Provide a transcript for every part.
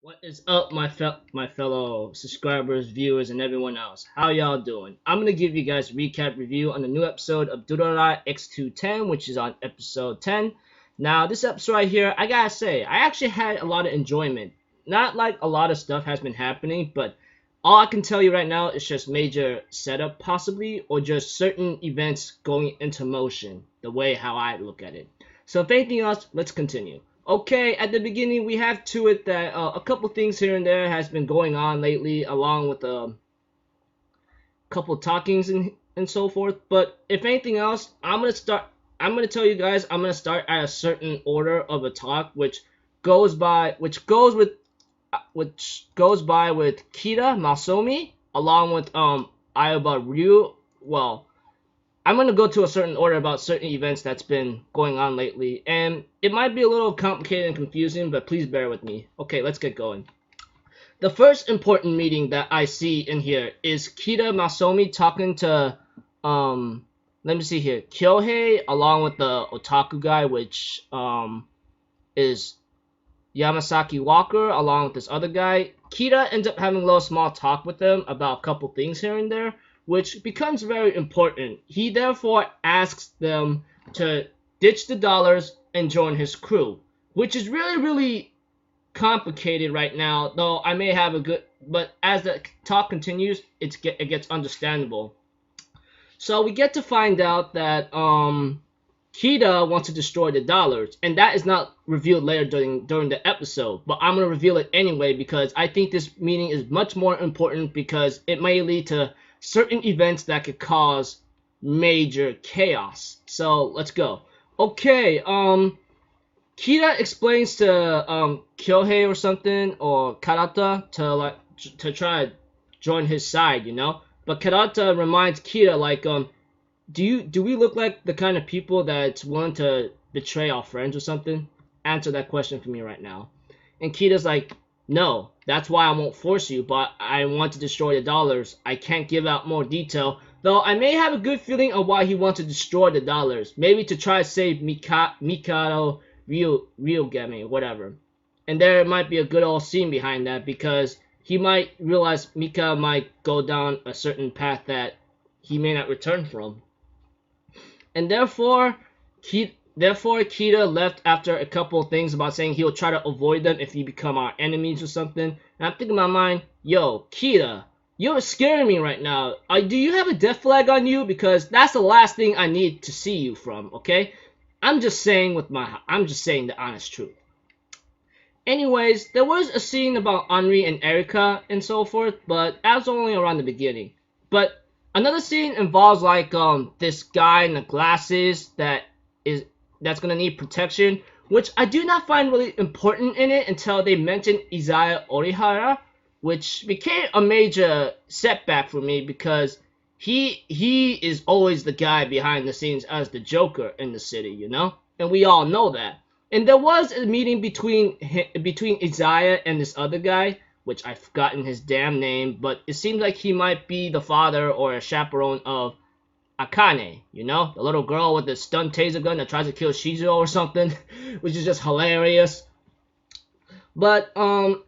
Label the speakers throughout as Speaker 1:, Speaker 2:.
Speaker 1: What is up, my fellow subscribers, viewers, and everyone else? How y'all doing? I'm gonna give you guys a recap review on the new episode of Durarara X210, which is on episode 10. Now, this episode right here, I gotta say, I actually had a lot of enjoyment. Not like a lot of stuff has been happening, but all I can tell you right now is just major setup, possibly, or just certain events going into motion. The way how I look at it. So, if anything else, let's continue. Okay, at the beginning we have to it that a couple things here and there has been going on lately, along with a couple talkings and so forth. But if anything else, I'm gonna start. I'm gonna tell you guys. I'm gonna start at a certain order of a talk, which goes by with Kita Masomi, along with Ayaba Ryu. Well, I'm going to go to a certain order about certain events that's been going on lately, and it might be a little complicated and confusing, but please bear with me. Okay, let's get going. The first important meeting that I see in here is Kita Masomi talking to, let me see here, Kyohei, along with the otaku guy, which, is Yamasaki Walker, along with this other guy. Kita ends up having a little small talk with them about a couple things here and there, which becomes very important. He therefore asks them to ditch the dollars and join his crew, which is really, really complicated right now, though I may have a good, but as the talk continues, it gets understandable. So we get to find out that Kita wants to destroy the dollars, and that is not revealed later during the episode, but I'm going to reveal it anyway because I think this meeting is much more important because it may lead to certain events that could cause major chaos. So let's go. Okay, Kita explains to Kyohei or something, or Karata, to try to join his side, you know. But Karata reminds Kita like, do we look like the kind of people that's willing to betray our friends or something? Answer that question for me right now. And Kita's like, no, that's why I won't force you, but I want to destroy the dollars. I can't give out more detail, though I may have a good feeling of why he wants to destroy the dollars. Maybe to try to save Mikado Ryugami, or whatever. And there might be a good old scene behind that because he might realize Mika might go down a certain path that he may not return from. And therefore Kita left after a couple of things about saying he'll try to avoid them if he become our enemies or something. And I'm thinking in my mind, yo, Kita, you're scaring me right now. Do you have a death flag on you? Because that's the last thing I need to see you from, okay? I'm just saying the honest truth. Anyways, there was a scene about Henri and Erika and so forth, but that was only around the beginning. But another scene involves like this guy in the glasses that's gonna need protection, which I do not find really important in it until they mention Isaiah Orihara, which became a major setback for me because he is always the guy behind the scenes as the Joker in the city, you know, and we all know that. And there was a meeting between Isaiah and this other guy, which I've forgotten his damn name, but it seems like he might be the father or a chaperone of Akane, you know, the little girl with the stun taser gun that tries to kill Shizuo or something, which is just hilarious. But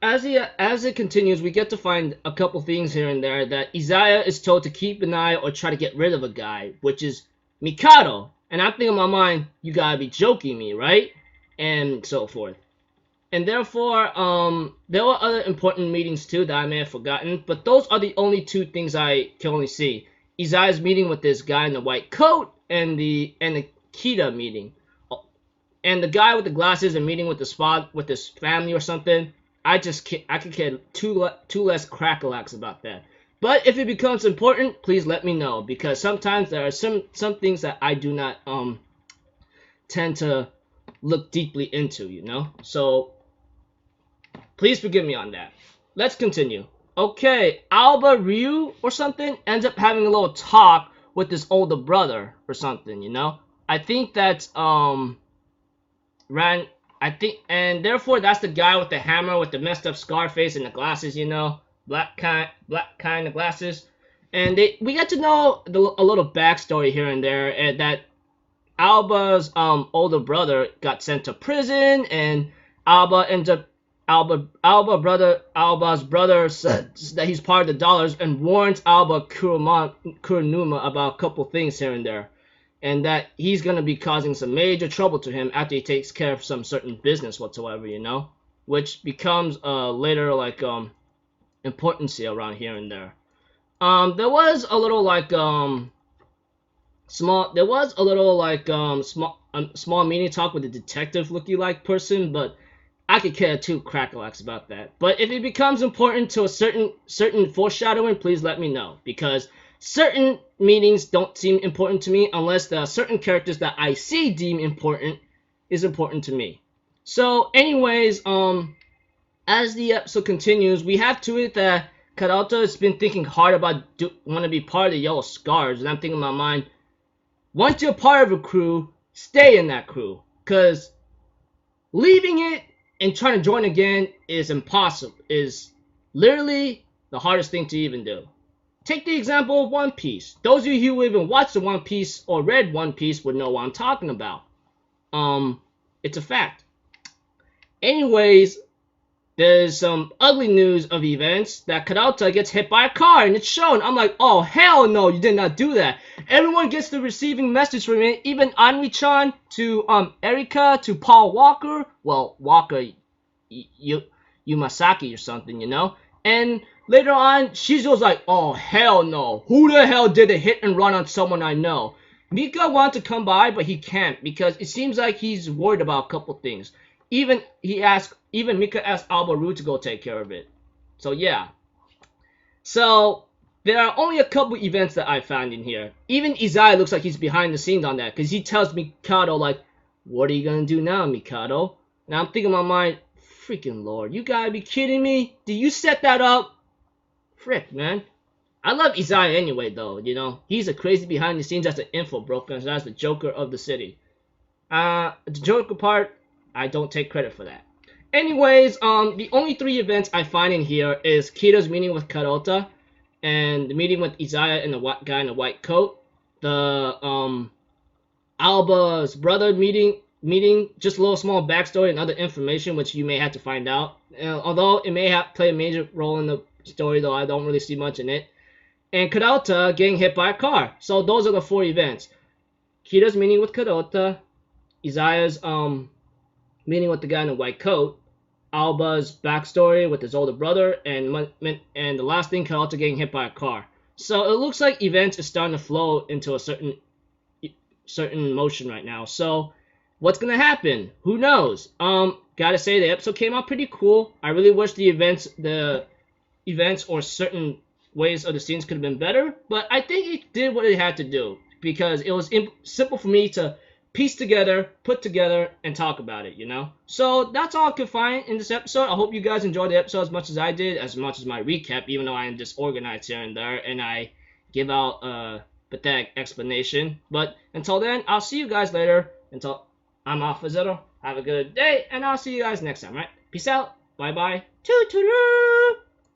Speaker 1: as it continues, we get to find a couple things here and there that Isaiah is told to keep an eye or try to get rid of a guy, which is Mikado. And I'm thinking in my mind, you gotta be joking me, right? And so forth. And therefore, there were other important meetings too that I may have forgotten, but those are the only two things I can only see. Isaiah's meeting with this guy in the white coat, and the Kita meeting, and the guy with the glasses and meeting with his family or something. I could care two less crackalacks about that. But if it becomes important, please let me know because sometimes there are some things that I do not tend to look deeply into, you know. So please forgive me on that. Let's continue. Okay, Alba Ryu or something ends up having a little talk with his older brother or something, you know? I think that's, and therefore that's the guy with the hammer with the messed up scar face and the glasses, you know? Black kind of glasses. And we get to know a little backstory here and there, and that Alba's older brother got sent to prison, and Alba ends up Alba's brother says that he's part of the dollars and warns Alba Kuronuma about a couple things here and there, and that he's gonna be causing some major trouble to him after he takes care of some certain business whatsoever, you know, which becomes later like importance around here and there. There was a little like small mini talk with a detective looky like person, but I could care two crackalacks about that. But if it becomes important to a certain foreshadowing, please let me know, because certain meetings don't seem important to me unless there are certain characters that I see deem important is important to me. So anyways, as the episode continues, we have to it that Karata has been thinking hard about want to be part of the Yellow Scars, and I'm thinking in my mind, once you're part of a crew, stay in that crew, because leaving it and trying to join again is impossible, is literally the hardest thing to even do. Take the example of One Piece. Those of you who even watched the One Piece or read One Piece would know what I'm talking about. It's a fact. Anyways, there's some ugly news of events that Karata gets hit by a car, and it's shown. I'm like, oh, hell no, you did not do that. Everyone gets the receiving message from it, even Anri-chan to Erika to Paul Walker. Well, Walker, Yumasaki or something, you know? And later on, Shizuo's like, oh, hell no. Who the hell did a hit and run on someone I know? Mika wanted to come by, but he can't, because it seems like he's worried about a couple things. Even Mika asked Alba to go take care of it. So yeah. So there are only a couple events that I found in here. Even Izai looks like he's behind the scenes on that, because he tells Mikado like, what are you gonna do now, Mikado? And I'm thinking in my mind, freaking lord, you gotta be kidding me? Did you set that up? Frick, man. I love Izai anyway, though, you know. He's a crazy behind the scenes as an info broker, as the Joker of the city. The Joker part, I don't take credit for that. Anyways, the only three events I find in here is Kira's meeting with Karota, and the meeting with Izaya and the guy in the white coat, the Alba's brother meeting, just a little small backstory and other information which you may have to find out. Although it may have play a major role in the story, though I don't really see much in it. And Karota getting hit by a car. So those are the four events. Kira's meeting with Karota, Izaya's meeting with the guy in the white coat, Alba's backstory with his older brother, and the last thing, Karota getting hit by a car. So it looks like events is starting to flow into a certain motion right now. So what's gonna happen? Who knows? Gotta say the episode came out pretty cool. I really wish the events or certain ways of the scenes could have been better, but I think it did what it had to do, because it was simple for me to piece together, put together, and talk about it, you know? So that's all I could find in this episode. I hope you guys enjoyed the episode as much as I did, as much as my recap, even though I am disorganized here and there, and I give out a pathetic explanation. But until then, I'll see you guys later. Until I'm Alpha Zero. Have a good day, and I'll see you guys next time, right? Peace out. Bye-bye. Toot-toot-roo!